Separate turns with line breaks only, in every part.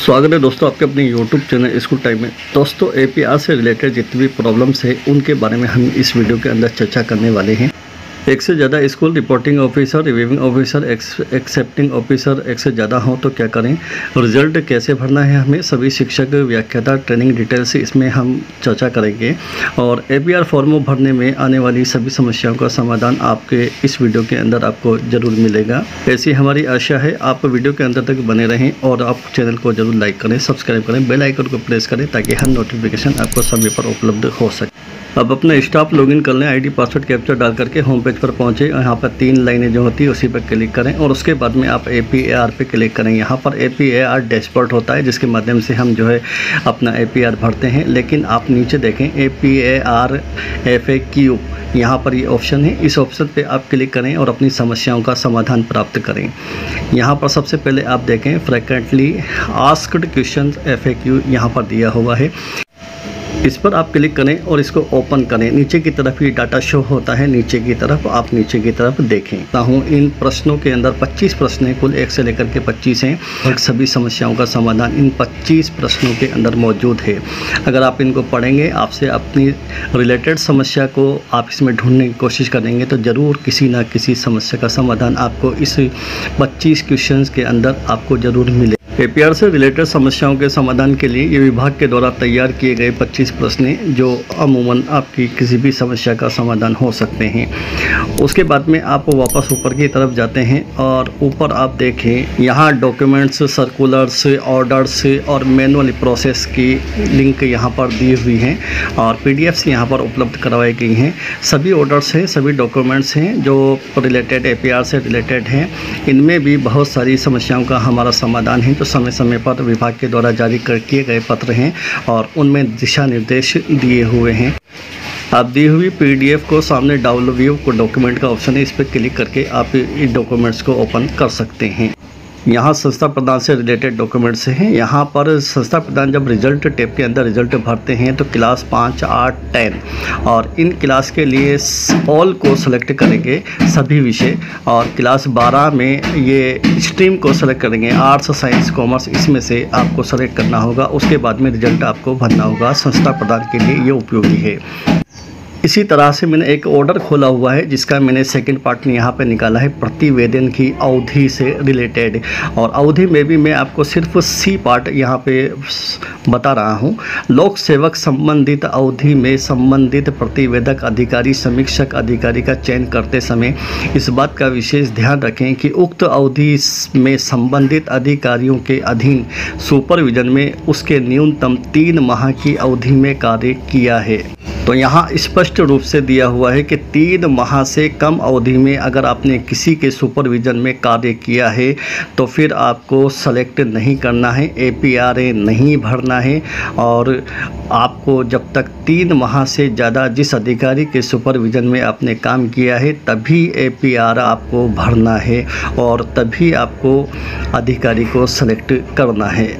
स्वागत है दोस्तों आपके अपने YouTube चैनल स्कूल टाइम में। दोस्तों APR से रिलेटेड जितनी भी प्रॉब्लम्स है उनके बारे में हम इस वीडियो के अंदर चर्चा करने वाले हैं। एक से ज़्यादा school reporting officer, reviewing officer, accepting officer एक से ज़्यादा हो तो क्या करें, रिजल्ट कैसे भरना है, हमें सभी शिक्षक व्याख्याता ट्रेनिंग डिटेल्स इसमें हम चर्चा करेंगे। और APR फॉर्म भरने में आने वाली सभी समस्याओं का समाधान आपके इस वीडियो के अंदर आपको ज़रूर मिलेगा। ऐसी हमारी आशा है आप वीडियो के अंदर तक बने रहें और आप चैनल को ज़रूर लाइक करें, सब्सक्राइब करें, बेल आइकन को प्रेस करें ताकि हर नोटिफिकेशन आपको समय पर उपलब्ध हो सके। अब अपना स्टाफ लॉगिन कर लें, ID पासवर्ड कैप्चर डाल करके होम पेज पर पहुँचे। यहाँ पर 3 लाइनें जो होती है उसी पर क्लिक करें और उसके बाद में आप APAR पे क्लिक करें। यहाँ पर APAR डैशबोर्ड होता है जिसके माध्यम से हम जो है अपना APR भरते हैं। लेकिन आप नीचे देखें APAR FAQ, यहाँ पर ये ऑप्शन है, इस ऑप्शन पे आप क्लिक करें और अपनी समस्याओं का समाधान प्राप्त करें। यहाँ पर सबसे पहले आप देखें फ्रिक्वेंटली आस्क्ड क्वेश्चन FAQ यहाँ पर दिया हुआ है, इस पर आप क्लिक करें और इसको ओपन करें। नीचे की तरफ ये डाटा शो होता है, नीचे की तरफ आप नीचे की तरफ देखें। हूँ इन प्रश्नों के अंदर 25 प्रश्न हैं, कुल 1 से लेकर के 25 हैं और सभी समस्याओं का समाधान इन 25 प्रश्नों के अंदर मौजूद है। अगर आप इनको पढ़ेंगे, आपसे अपनी रिलेटेड समस्या को आप इसमें ढूंढने की कोशिश करेंगे तो ज़रूर किसी ना किसी समस्या का समाधान आपको इस 25 क्वेश्चंस के अंदर आपको ज़रूर मिले। APR से रिलेटेड समस्याओं के समाधान के लिए ये विभाग के द्वारा तैयार किए गए 25 प्रश्न जो अमूमन आपकी किसी भी समस्या का समाधान हो सकते हैं। उसके बाद में आप वापस ऊपर की तरफ जाते हैं और ऊपर आप देखें यहाँ डॉक्यूमेंट्स, सर्कुलर्स, ऑर्डर्स और मैनुअल प्रोसेस की लिंक यहाँ पर दी हुई हैं और PDFs यहाँ पर उपलब्ध करवाई गई हैं। सभी ऑर्डर्स हैं, सभी डॉक्यूमेंट्स हैं जो रिलेटेड APR से रिलेटेड हैं। इनमें भी बहुत सारी समस्याओं का हमारा समाधान है, तो समय समय पर विभाग के द्वारा जारी किए गए पत्र हैं और उनमें दिशा निर्देश दिए हुए हैं। आप दी हुई PDF को सामने डाउनलोड व्यू को डॉक्यूमेंट का ऑप्शन है, इस पर क्लिक करके आप इन डॉक्यूमेंट्स को ओपन कर सकते हैं। यहाँ संस्था प्रदान से रिलेटेड डॉक्यूमेंट्स हैं। यहाँ पर संस्था प्रदान जब रिजल्ट टैब के अंदर रिजल्ट भरते हैं तो क्लास 5, 8, 10 और इन क्लास के लिए ऑल को सेलेक्ट करेंगे सभी विषय, और क्लास 12 में ये स्ट्रीम को सेलेक्ट करेंगे, आर्ट्स, साइंस, कॉमर्स, इसमें से आपको सेलेक्ट करना होगा। उसके बाद में रिजल्ट आपको भरना होगा। संस्था प्रदान के लिए ये उपयोगी है। इसी तरह से मैंने एक ऑर्डर खोला हुआ है जिसका मैंने सेकंड पार्ट में यहाँ पे निकाला है, प्रतिवेदन की अवधि से रिलेटेड। और अवधि में भी मैं आपको सिर्फ C पार्ट यहाँ पे बता रहा हूँ। लोक सेवक संबंधित अवधि में संबंधित प्रतिवेदक अधिकारी, समीक्षक अधिकारी का चयन करते समय इस बात का विशेष ध्यान रखें कि उक्त अवधि में संबंधित अधिकारियों के अधीन सुपरविजन में उसके न्यूनतम 3 माह की अवधि में कार्य किया है। तो यहाँ स्पष्ट रूप से दिया हुआ है कि 3 माह से कम अवधि में अगर आपने किसी के सुपरविजन में कार्य किया है तो फिर आपको सेलेक्ट नहीं करना है, APR नहीं भरना है। और आपको जब तक 3 माह से ज़्यादा जिस अधिकारी के सुपरविजन में आपने काम किया है तभी APR आपको भरना है और तभी आपको अधिकारी को सेलेक्ट करना है।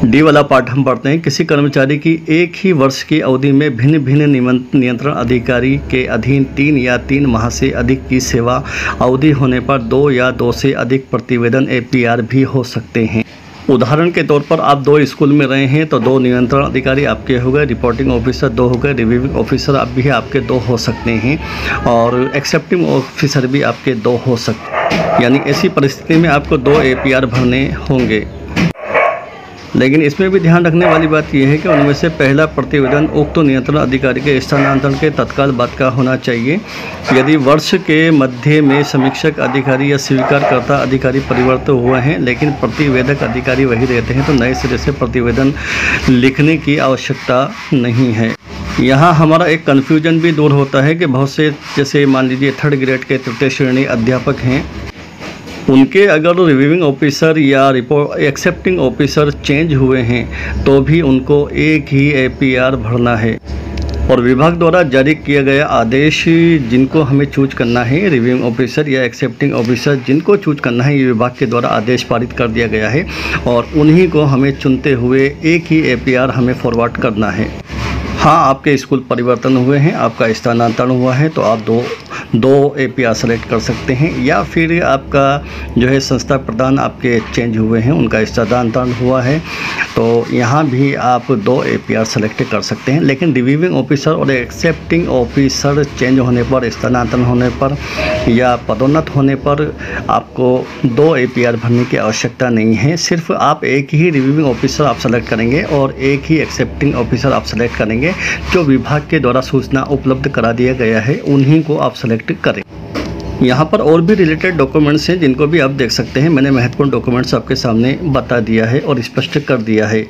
D वाला पार्ट हम पढ़ते हैं। किसी कर्मचारी की एक ही वर्ष की अवधि में भिन्न भिन्न नियंत्रण अधिकारी के अधीन 3 या 3 माह से अधिक की सेवा अवधि होने पर 2 या 2 से अधिक प्रतिवेदन APR भी हो सकते हैं। उदाहरण के तौर पर आप 2 स्कूल में रहे हैं तो 2 नियंत्रण अधिकारी आपके हो गए, रिपोर्टिंग ऑफिसर 2 हो गए, रिव्यूइंग ऑफिसर आप भी आपके 2 हो सकते हैं और एक्सेप्टिंग ऑफिसर भी आपके 2 हो सकते हैं। यानी ऐसी परिस्थिति में आपको 2 APR भरने होंगे। लेकिन इसमें भी ध्यान रखने वाली बात यह है कि उनमें से पहला प्रतिवेदन उक्त नियंत्रण अधिकारी के स्थानांतरण के तत्काल बाद का होना चाहिए। यदि वर्ष के मध्य में समीक्षक अधिकारी या स्वीकारकर्ता अधिकारी परिवर्तित हुए हैं लेकिन प्रतिवेदक अधिकारी वही रहते हैं तो नए सिरे से प्रतिवेदन लिखने की आवश्यकता नहीं है। यहाँ हमारा एक कन्फ्यूजन भी दूर होता है कि बहुत से, जैसे मान लीजिए 3rd ग्रेड के 3य श्रेणी अध्यापक हैं, उनके अगर रिव्यूइंग ऑफिसर या एक्सेप्टिंग ऑफिसर चेंज हुए हैं तो भी उनको एक ही APR भरना है। और विभाग द्वारा जारी किया गया आदेश जिनको हमें चूज करना है, रिव्यूइंग ऑफिसर या एक्सेप्टिंग ऑफिसर जिनको चूज करना है, ये विभाग के द्वारा आदेश पारित कर दिया गया है और उन्हीं को हमें चुनते हुए एक ही APR हमें फॉरवर्ड करना है। हाँ, आपके स्कूल परिवर्तन हुए हैं, आपका स्थानांतरण हुआ है तो आप 2 APR सेलेक्ट कर सकते हैं, या फिर आपका जो है संस्था प्रधान आपके चेंज हुए हैं, उनका स्थानांतरण हुआ है तो यहाँ भी आप 2 APR सेलेक्ट कर सकते हैं। लेकिन रिव्यूइंग ऑफिसर और एक्सेप्टिंग ऑफिसर चेंज होने पर, स्थानांतरण होने पर या पदोन्नत होने पर आपको 2 APR भरने की आवश्यकता नहीं है। सिर्फ आप एक ही रिव्यूइंग ऑफिसर आप सेलेक्ट करेंगे और एक ही एक्सेप्टिंग ऑफिसर आप सेलेक्ट करेंगे। जो विभाग के द्वारा सूचना उपलब्ध करा दिया गया है उन्हीं को आप सेलेक्ट करें। यहाँ पर और भी रिलेटेड डॉक्यूमेंट्स हैं जिनको भी आप देख सकते हैं। मैंने महत्वपूर्ण डॉक्यूमेंट्स आपके सामने बता दिया है और स्पष्ट कर दिया है।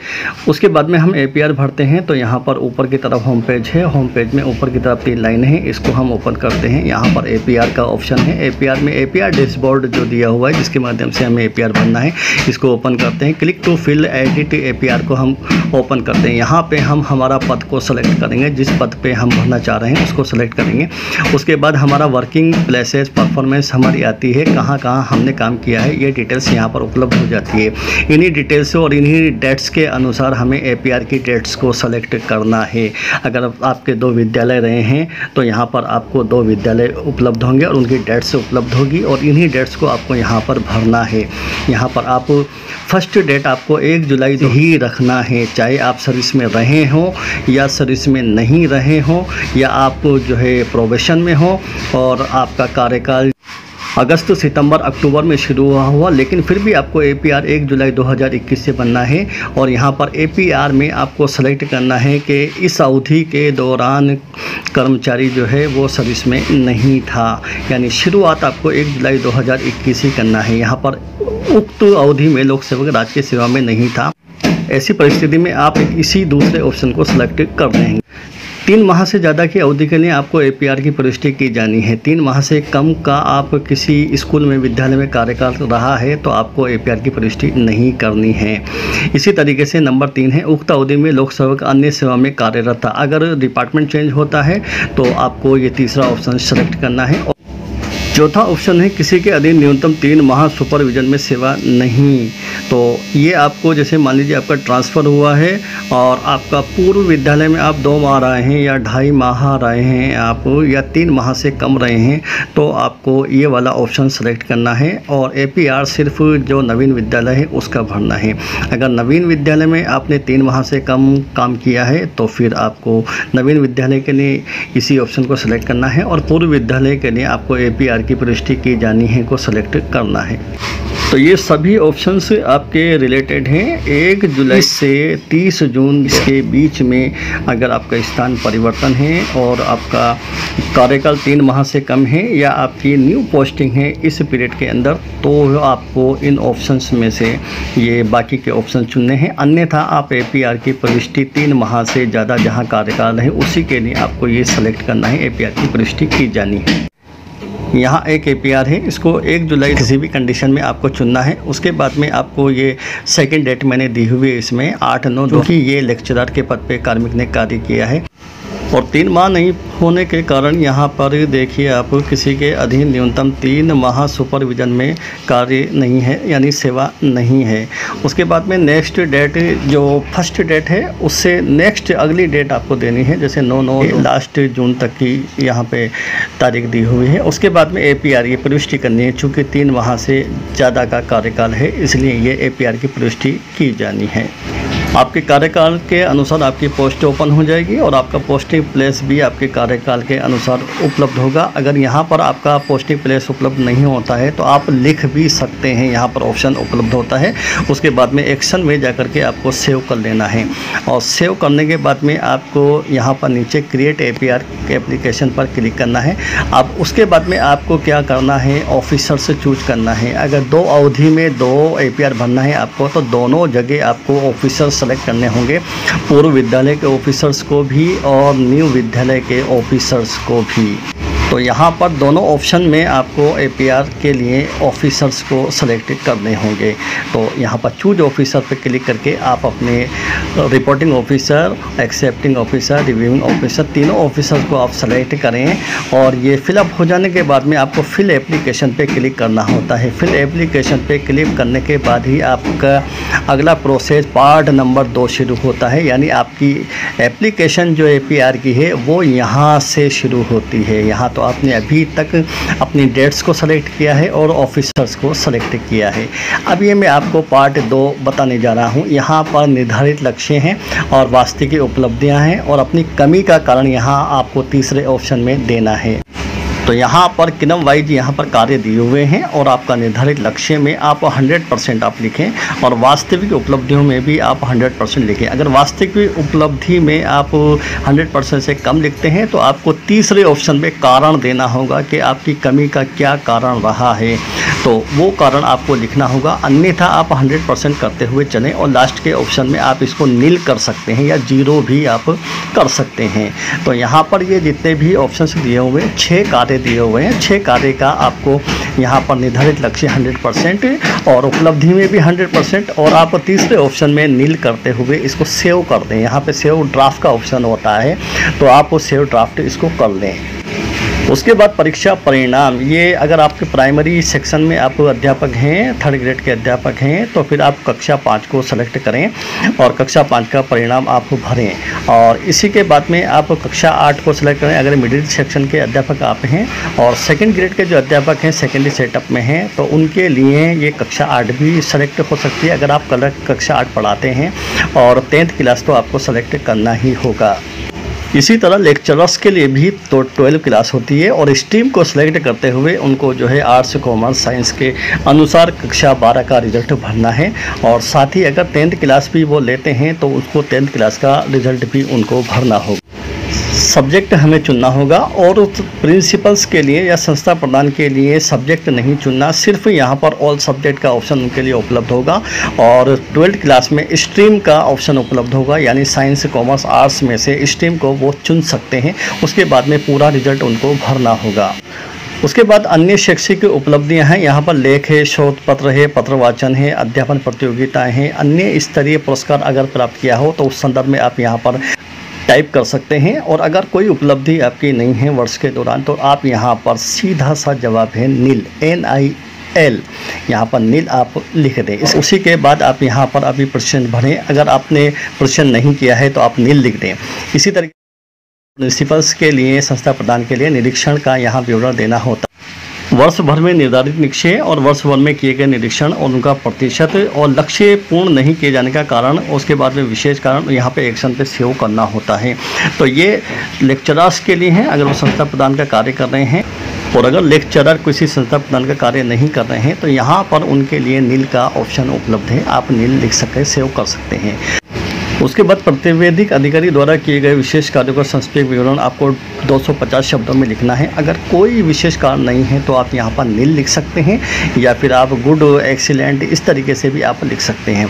उसके बाद में हम APR भरते हैं तो यहाँ पर ऊपर की तरफ होम पेज है। होम पेज में ऊपर की तरफ 3 लाइन है, इसको हम ओपन करते हैं। यहाँ पर APR का ऑप्शन है। APR में APR डैशबोर्ड जो दिया हुआ है जिसके माध्यम से हमें APR भरना है, इसको ओपन करते हैं। Click to fill edit APR को हम ओपन करते हैं। यहाँ पर हम हमारा पद को सेलेक्ट करेंगे, जिस पद पर हम भरना चाह रहे हैं उसको सेलेक्ट करेंगे। उसके बाद हमारा वर्किंग प्लेसेस परफॉर्मेंस हमारी आती है, कहाँ कहाँ हमने काम किया है, ये डिटेल्स यहाँ पर उपलब्ध हो जाती है। इन्हीं डिटेल्स और इन्हीं डेट्स के अनुसार हमें APR की डेट्स को सेलेक्ट करना है। अगर आपके 2 विद्यालय रहे हैं तो यहाँ पर आपको 2 विद्यालय उपलब्ध होंगे और उनकी डेट्स उपलब्ध होगी और इन्हीं डेट्स को आपको यहाँ पर भरना है। यहाँ पर आप फर्स्ट डेट आपको 1 जुलाई ही रखना है, चाहे आप सर्विस में रहे हों या सर्विस में नहीं रहे हों, या आप जो है प्रोबेशन में हो और आपका कार्यकाल अगस्त, सितंबर, अक्टूबर में शुरू हुआ, लेकिन फिर भी आपको APR 1 जुलाई 2021 से बनना है। और यहाँ पर APR में आपको सेलेक्ट करना है कि इस अवधि के दौरान कर्मचारी जो है वो सर्विस में नहीं था, यानी शुरुआत आपको 1 जुलाई 2021 ही करना है। यहाँ पर उक्त अवधि में लोक सेवक राजकीय सेवा में नहीं था। ऐसी परिस्थिति में आप इसी दूसरे ऑप्शन को सेलेक्ट कर देंगे। 3 माह से ज़्यादा की अवधि के लिए आपको APR की प्रविष्टि की जानी है। 3 माह से कम का आप किसी स्कूल में, विद्यालय में कार्यकाल रहा है तो आपको APR की प्रविष्टि नहीं करनी है। इसी तरीके से नंबर 3 है, उक्त अवधि में लोक सेवक अन्य सेवा में कार्यरत था। अगर डिपार्टमेंट चेंज होता है तो आपको ये तीसरा ऑप्शन सेलेक्ट करना है। चौथा ऑप्शन है, किसी के अधीन न्यूनतम 3 माह सुपरविजन में सेवा नहीं। तो ये आपको, जैसे मान लीजिए आपका ट्रांसफ़र हुआ है और आपका पूर्व विद्यालय में आप 2 माह रहे हैं या 2.5 माह रहे हैं आप, या 3 माह से कम रहे हैं, तो आपको ये वाला ऑप्शन सेलेक्ट करना है और APR सिर्फ जो नवीन विद्यालय है उसका भरना है। अगर नवीन विद्यालय में आपने 3 माह से कम काम किया है तो फिर आपको नवीन विद्यालय के लिए इसी ऑप्शन को सेलेक्ट करना है और पूर्व विद्यालय के लिए आपको APR की प्रविष्टि की जानी है को सेलेक्ट करना है। तो ये सभी ऑप्शंस आपके रिलेटेड हैं। 1 जुलाई से 30 जून के बीच में अगर आपका स्थान परिवर्तन है और आपका कार्यकाल 3 माह से कम है या आपकी न्यू पोस्टिंग है इस पीरियड के अंदर, तो आपको इन ऑप्शंस में से ये बाकी के ऑप्शन चुनने हैं। अन्यथा आप APR की प्रविष्टि 3 माह से ज़्यादा जहाँ कार्यकाल है उसी के लिए आपको ये सेलेक्ट करना है, APR की प्रविष्टि की जानी है। यहाँ एक APR है, इसको 1 जुलाई किसी भी कंडीशन में आपको चुनना है। उसके बाद में आपको ये सेकंड डेट मैंने दी हुई है इसमें 8/9, जो कि ये लेक्चरर के पद पे कार्मिक ने कार्य किया है। और 3 माह नहीं होने के कारण यहाँ पर देखिए आप, किसी के अधीन न्यूनतम 3 माह सुपरविजन में कार्य नहीं है, यानी सेवा नहीं है। उसके बाद में नेक्स्ट डेट, जो फर्स्ट डेट है उससे नेक्स्ट अगली डेट आपको देनी है, जैसे 9/9 लास्ट जून तक की यहाँ पे तारीख दी हुई है। उसके बाद में APR ये प्रविष्टि करनी है, चूँकि 3 माह से ज़्यादा का कार्यकाल है इसलिए ये APR की प्रविष्टि की जानी है। आपके कार्यकाल के अनुसार आपकी पोस्ट ओपन हो जाएगी और आपका पोस्टिंग प्लेस भी आपके कार्यकाल के अनुसार उपलब्ध होगा। अगर यहाँ पर आपका पोस्टिंग प्लेस उपलब्ध नहीं होता है तो आप लिख भी सकते हैं, यहाँ पर ऑप्शन उपलब्ध होता है। उसके बाद में एक्शन में जाकर के आपको सेव कर लेना है और सेव करने के बाद में आपको यहाँ पर नीचे क्रिएट APR के एप्लीकेशन पर क्लिक करना है। अब उसके बाद में आपको क्या करना है, ऑफिसर से चूज करना है। अगर 2 अवधि में 2 APR भरना है आपको तो दोनों जगह आपको ऑफिसर सेलेक्ट करने होंगे, पूर्व विद्यालय के ऑफिसर्स को भी और न्यू विद्यालय के ऑफिसर्स को भी। तो यहाँ पर दोनों ऑप्शन में आपको APR के लिए ऑफिसर्स को सेलेक्ट करने होंगे। तो यहाँ पर चूज ऑफिसर पर क्लिक करके आप अपने reporting officer, accepting officer, reviewing officer, तीनों ऑफिसर को आप सेलेक्ट करें और ये फिलअप हो जाने के बाद में आपको फिल एप्लीकेशन पे क्लिक करना होता है। फिल एप्लीकेशन पे क्लिक करने के बाद ही आपका अगला प्रोसेस पार्ट नंबर 2 शुरू होता है, यानी आपकी एप्लीकेशन जो APR की है वो यहाँ से शुरू होती है। यहाँ तो तो आपने अभी तक अपनी डेट्स को सेलेक्ट किया है और ऑफिसर्स को सेलेक्ट किया है। अब ये मैं आपको पार्ट 2 बताने जा रहा हूँ। यहाँ पर निर्धारित लक्ष्य हैं और वास्तविक उपलब्धियाँ हैं और अपनी कमी का कारण यहाँ आपको तीसरे ऑप्शन में देना है। तो यहाँ पर क्रम वाइज यहाँ पर कार्य दिए हुए हैं और आपका निर्धारित लक्ष्य में आप 100% आप लिखें और वास्तविक उपलब्धियों में भी आप 100% लिखें। अगर वास्तविक उपलब्धि में आप 100% से कम लिखते हैं तो आपको तीसरे ऑप्शन में कारण देना होगा कि आपकी कमी का क्या कारण रहा है, तो वो कारण आपको लिखना होगा। अन्यथा आप 100% करते हुए चलें और लास्ट के ऑप्शन में आप इसको नील कर सकते हैं या 0 भी आप कर सकते हैं। तो यहाँ पर ये जितने भी ऑप्शंस दिए हुए 6 कार्य दिए हुए हैं, 6 कार्य का आपको यहाँ पर निर्धारित लक्ष्य 100% और उपलब्धि में भी 100% और आप तीसरे ऑप्शन में नील करते हुए इसको सेव कर दें। यहाँ पे सेव ड्राफ्ट का ऑप्शन होता है, तो आप सेव ड्राफ्ट इसको कर लें। उसके बाद परीक्षा परिणाम, ये अगर आपके प्राइमरी सेक्शन में आप अध्यापक हैं, 3rd ग्रेड के अध्यापक हैं, तो फिर आप कक्षा 5 को सेलेक्ट करें और कक्षा 5 का परिणाम आप भरें। और इसी के बाद में आप कक्षा 8 को सेलेक्ट करें अगर मिडिल सेक्शन के अध्यापक आप हैं। और 2nd ग्रेड के जो अध्यापक हैं सेकेंडरी सेटअप में हैं, तो उनके लिए ये कक्षा 8 भी सेलेक्ट हो सकती है अगर आप कक्षा 8 पढ़ाते हैं। और 10th क्लास तो आपको सेलेक्ट करना ही होगा। इसी तरह लेक्चरर्स के लिए भी तो 12 क्लास होती है और स्ट्रीम को सिलेक्ट करते हुए उनको जो है आर्ट्स, कॉमर्स, साइंस के अनुसार कक्षा 12 का रिजल्ट भरना है। और साथ ही अगर 10th क्लास भी वो लेते हैं तो उसको 10th क्लास का रिजल्ट भी उनको भरना होगा। सब्जेक्ट हमें चुनना होगा और प्रिंसिपल्स के लिए या संस्था प्रदान के लिए सब्जेक्ट नहीं चुनना, सिर्फ यहाँ पर ऑल सब्जेक्ट का ऑप्शन उनके लिए उपलब्ध होगा। और 12th क्लास में स्ट्रीम का ऑप्शन उपलब्ध होगा, यानी साइंस, कॉमर्स, आर्ट्स में से स्ट्रीम को वो चुन सकते हैं। उसके बाद में पूरा रिजल्ट उनको भरना होगा। उसके बाद अन्य शैक्षिक उपलब्धियां हैं, यहाँ पर लेख है, शोध पत्र है, पत्रवाचन है, अध्यापन प्रतियोगिताएं हैं। अन्य स्तरीय पुरस्कार अगर प्राप्त किया हो तो उस संदर्भ में आप यहाँ पर टाइप कर सकते हैं। और अगर कोई उपलब्धि आपकी नहीं है वर्ष के दौरान तो आप यहाँ पर सीधा सा जवाब है नील, NIL, यहाँ पर नील आप लिख दें। उसी के बाद आप यहाँ पर अभी प्रश्न भरें। अगर आपने प्रश्न नहीं किया है तो आप नील लिख दें। इसी तरीके प्रिंसिपल्स के लिए, संस्था प्रदान के लिए निरीक्षण का यहाँ विवरण देना होता है। वर्ष भर में निर्धारित निरीक्षण और वर्ष भर में किए गए निरीक्षण और उनका प्रतिशत और लक्ष्य पूर्ण नहीं किए जाने का कारण, उसके बाद में विशेष कारण यहाँ पे एक्शन पे सेव करना होता है। तो ये लेक्चरर्स के लिए हैं अगर वो संस्था प्रदान का कार्य कर रहे हैं। और अगर लेक्चरर किसी संस्था प्रदान का कार्य नहीं कर रहे हैं तो यहाँ पर उनके लिए नील का ऑप्शन उपलब्ध है, आप नील लिख सकते, सेव कर सकते हैं। उसके बाद प्रतिवेदिक अधिकारी द्वारा किए गए विशेष कार्यों का संक्षेप विवरण आपको 250 शब्दों में लिखना है। अगर कोई विशेष कारण नहीं है तो आप यहाँ पर नील लिख सकते हैं या फिर आप गुड, एक्सीलेंट, इस तरीके से भी आप लिख सकते हैं।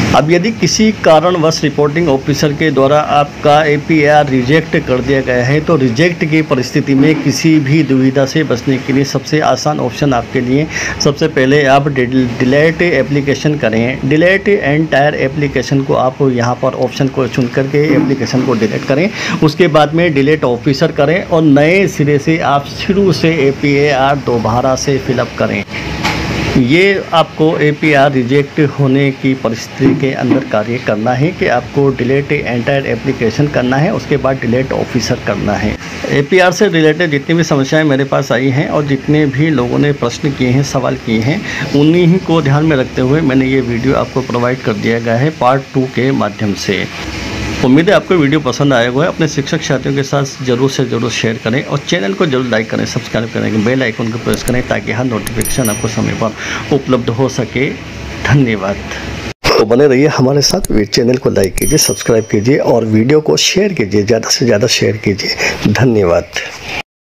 अब यदि किसी कारणवश रिपोर्टिंग ऑफिसर के द्वारा आपका APAR रिजेक्ट कर दिया गया है तो रिजेक्ट की परिस्थिति में किसी भी दुविधा से बचने के लिए सबसे आसान ऑप्शन आपके लिए, सबसे पहले आप डिलीट एप्लीकेशन करें। डिलीट एंटायर एप्लीकेशन को आप यहाँ पर ऑप्शन को चुन करके एप्लीकेशन को डिलीट करें। उसके बाद में डिलीट ऑफिसर करें और नए सिरे से आप शुरू से APAR दोबारा से फिलअप करें। ये आपको APAR रिजेक्ट होने की परिस्थिति के अंदर कार्य करना है कि आपको डिलीट एंटायर एप्लीकेशन करना है, उसके बाद डिलीट ऑफिसर करना है। APAR से रिलेटेड जितनी भी समस्याएं मेरे पास आई हैं और जितने भी लोगों ने प्रश्न किए हैं, सवाल किए हैं, उन्हीं को ध्यान में रखते हुए मैंने ये वीडियो आपको प्रोवाइड कर दिया गया है पार्ट 2 के माध्यम से। उम्मीद है आपको वीडियो पसंद आया हुआ है। अपने शिक्षक साथियों के साथ ज़रूर से ज़रूर शेयर करें और चैनल को जरूर लाइक करें, सब्सक्राइब करें, बेल आइकन को प्रेस करें ताकि हर नोटिफिकेशन आपको समय पर उपलब्ध हो सके। धन्यवाद। तो बने रहिए हमारे साथ। चैनल को लाइक कीजिए, सब्सक्राइब कीजिए और वीडियो को शेयर कीजिए, ज़्यादा से ज़्यादा शेयर कीजिए। धन्यवाद।